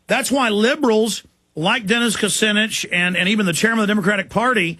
That's why liberals like Dennis Kucinich and even the chairman of the Democratic Party,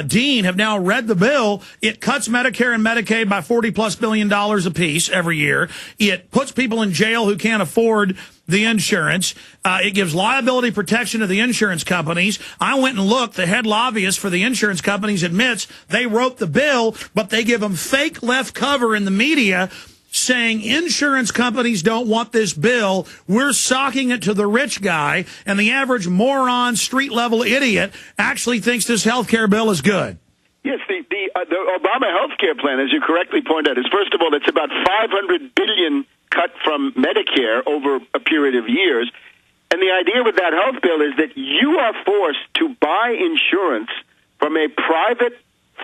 Dean, have now read the bill. It cuts Medicare and Medicaid by $40+ billion apiece every year. It puts people in jail who can't afford the insurance. It gives liability protection to the insurance companies. I went and looked. The head lobbyist for the insurance companies admits they wrote the bill, but they give them fake left cover in the media saying insurance companies don't want this bill. We're socking it to the rich guy, and the average moron, street-level idiot actually thinks this health care bill is good. Yes, the Obama health care plan, as you correctly point out, is, first of all, it's about $500 billion cut from Medicare over a period of years. And the idea with that health bill is that you are forced to buy insurance from a private,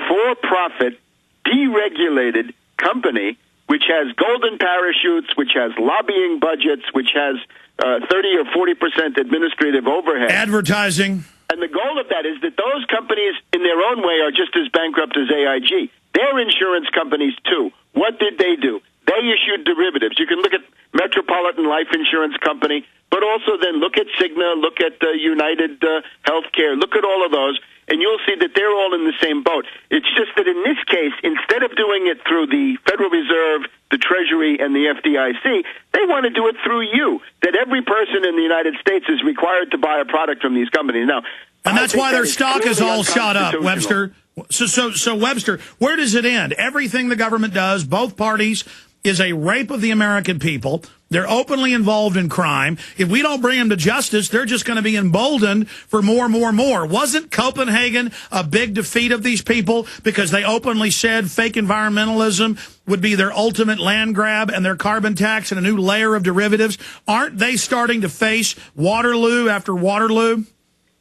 for-profit, deregulated company which has golden parachutes, which has lobbying budgets, which has 30 or 40% administrative overhead. Advertising. And the goal of that is that those companies, in their own way, are just as bankrupt as AIG. They're insurance companies, too. What did they do? They issued derivatives. You can look at Metropolitan Life Insurance Company, but also then look at Cigna, look at United Healthcare, look at all of those, and you'll see that they're all in the same boat. It's just that in this case, instead of doing it through the Federal Reserve, the Treasury, and the FDIC, they want to do it through you, that every person in the United States is required to buy a product from these companies. Now, and that's why their stock is all shot up, Webster. So Webster, where does it end? Everything the government does, both parties, is a rape of the American people. They're openly involved in crime. If we don't bring them to justice, they're just going to be emboldened for more. Wasn't Copenhagen a big defeat of these people because they openly said fake environmentalism would be their ultimate land grab and their carbon tax and a new layer of derivatives? Aren't they starting to face Waterloo after Waterloo?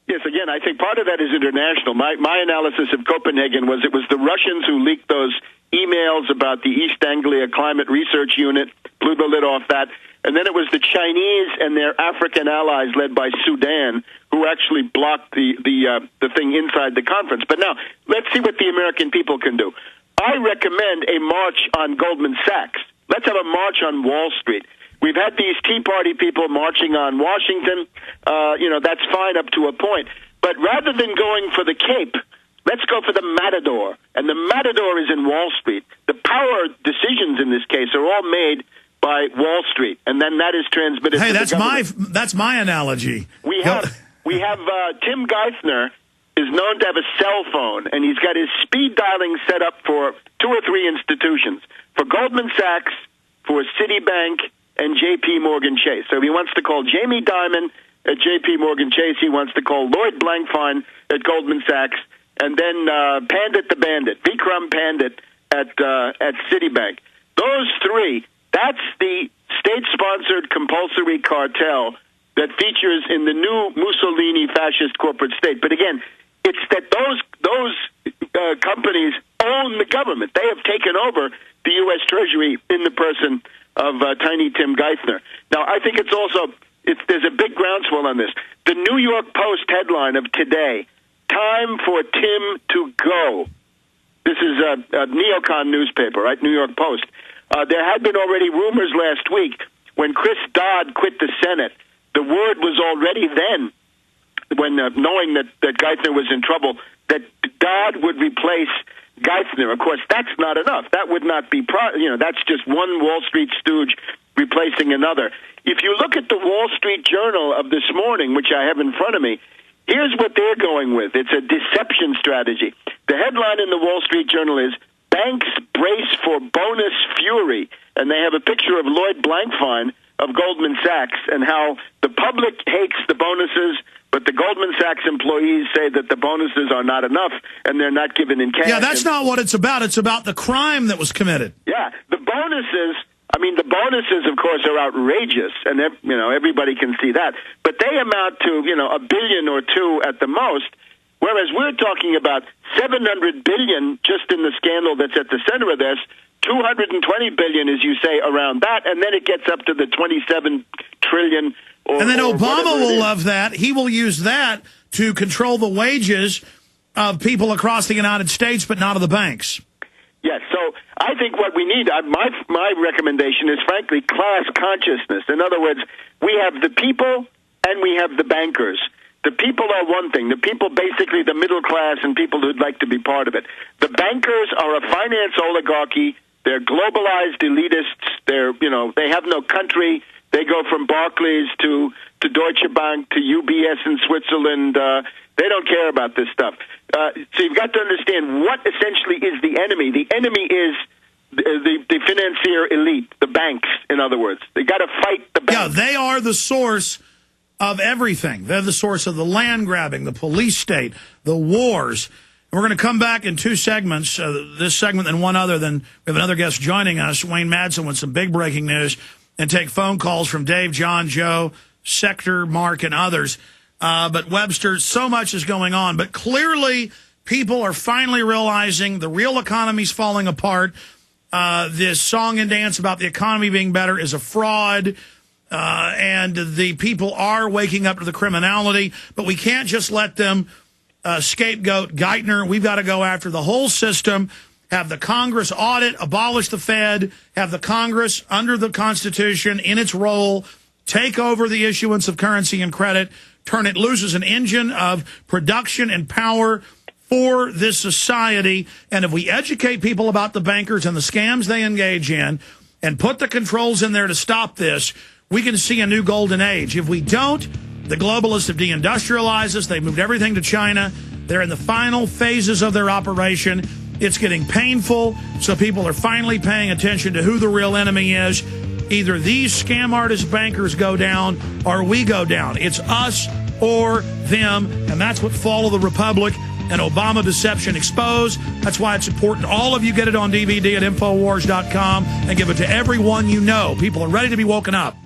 Yes, again, I think part of that is international. My analysis of Copenhagen was it was the Russians who leaked those emails about the East Anglia Climate Research Unit, blew the lid off that, and then it was the Chinese and their African allies led by Sudan who actually blocked the thing inside the conference. But now, let's see what the American people can do. I recommend a march on Goldman Sachs. Let's have a march on Wall Street. We've had these Tea Party people marching on Washington. That's fine up to a point. But rather than going for the Cape, let's go for the Matador. And the Matador is in Wall Street. The power decisions in this case are all made by Wall Street, and then that is transmitted to the government. That's my analogy. We have Tim Geithner is known to have a cell phone, and he's got his speed dialing set up for 2 or 3 institutions, for Goldman Sachs, for Citibank, and J.P. Morgan Chase. So he wants to call Jamie Dimon at J.P. Morgan Chase. He wants to call Lloyd Blankfein at Goldman Sachs, and then Pandit the Bandit, Vikram Pandit at Citibank. Those 3, that's the state-sponsored compulsory cartel that features in the new Mussolini fascist corporate state. But again, it's that those companies own the government. They have taken over the U.S. Treasury in the person of Tiny Tim Geithner. Now, I think there's a big groundswell on this. The New York Post headline of today, "Time for Tim to go." This is a neocon newspaper, right? New York Post. There had been already rumors last week when Chris Dodd quit the Senate. The word was already then, when knowing that Geithner was in trouble, that Dodd would replace Geithner. Of course, that's not enough. That would not be, that's just one Wall Street stooge replacing another. If you look at the Wall Street Journal of this morning, which I have in front of me, here's what they're going with. It's a deception strategy. The headline in the Wall Street Journal is, "Banks brace for bonus fury," and they have a picture of Lloyd Blankfein of Goldman Sachs and how the public hates the bonuses, but the Goldman Sachs employees say that the bonuses are not enough and they're not given in cash. Yeah, that's not what it's about. It's about the crime that was committed. Yeah, the bonuses, of course, are outrageous, and everybody can see that. But they amount to, $1 billion or $2 billion at the most, whereas we're talking about $700 billion just in the scandal that's at the center of this, $220 billion, as you say, around that, and then it gets up to the $27 trillion. And then Obama will love that. He will use that to control the wages of people across the United States, but not of the banks. Yes, so I think what we need, my recommendation is, frankly, class consciousness. In other words, we have the people then we have the bankers. The people are one thing. The people, basically the middle class and people who'd like to be part of it. The bankers are a finance oligarchy. They're globalized elitists. They have no country. They go from Barclays to Deutsche Bank to UBS in Switzerland. They don't care about this stuff. So you've got to understand what essentially is the enemy. The enemy is the financier elite, the banks, in other words. They got to fight the banks. Yeah, they are the source of everything. They're the source of the land grabbing, the police state, the wars. We're going to come back in two segments, this segment and one other. Then we have another guest joining us, Wayne Madsen, with some big breaking news, and take phone calls from Dave, John, Joe, Sector, Mark, and others. But Webster, so much is going on. But clearly, people are finally realizing the real economy's falling apart. This song and dance about the economy being better is a fraud. And the people are waking up to the criminality. But we can't just let them scapegoat Geithner. We've got to go after the whole system, have the Congress audit, abolish the Fed, have the Congress under the Constitution in its role, take over the issuance of currency and credit, turn it loose as an engine of production and power for this society. And if we educate people about the bankers and the scams they engage in and put the controls in there to stop this, we can see a new golden age. If we don't, the globalists have deindustrialized us. They've moved everything to China. They're in the final phases of their operation. It's getting painful, so people are finally paying attention to who the real enemy is. Either these scam artist bankers go down or we go down. It's us or them, and that's what Fall of the Republic and Obama deception expose. That's why it's important all of you get it on DVD at Infowars.com and give it to everyone you know. People are ready to be woken up.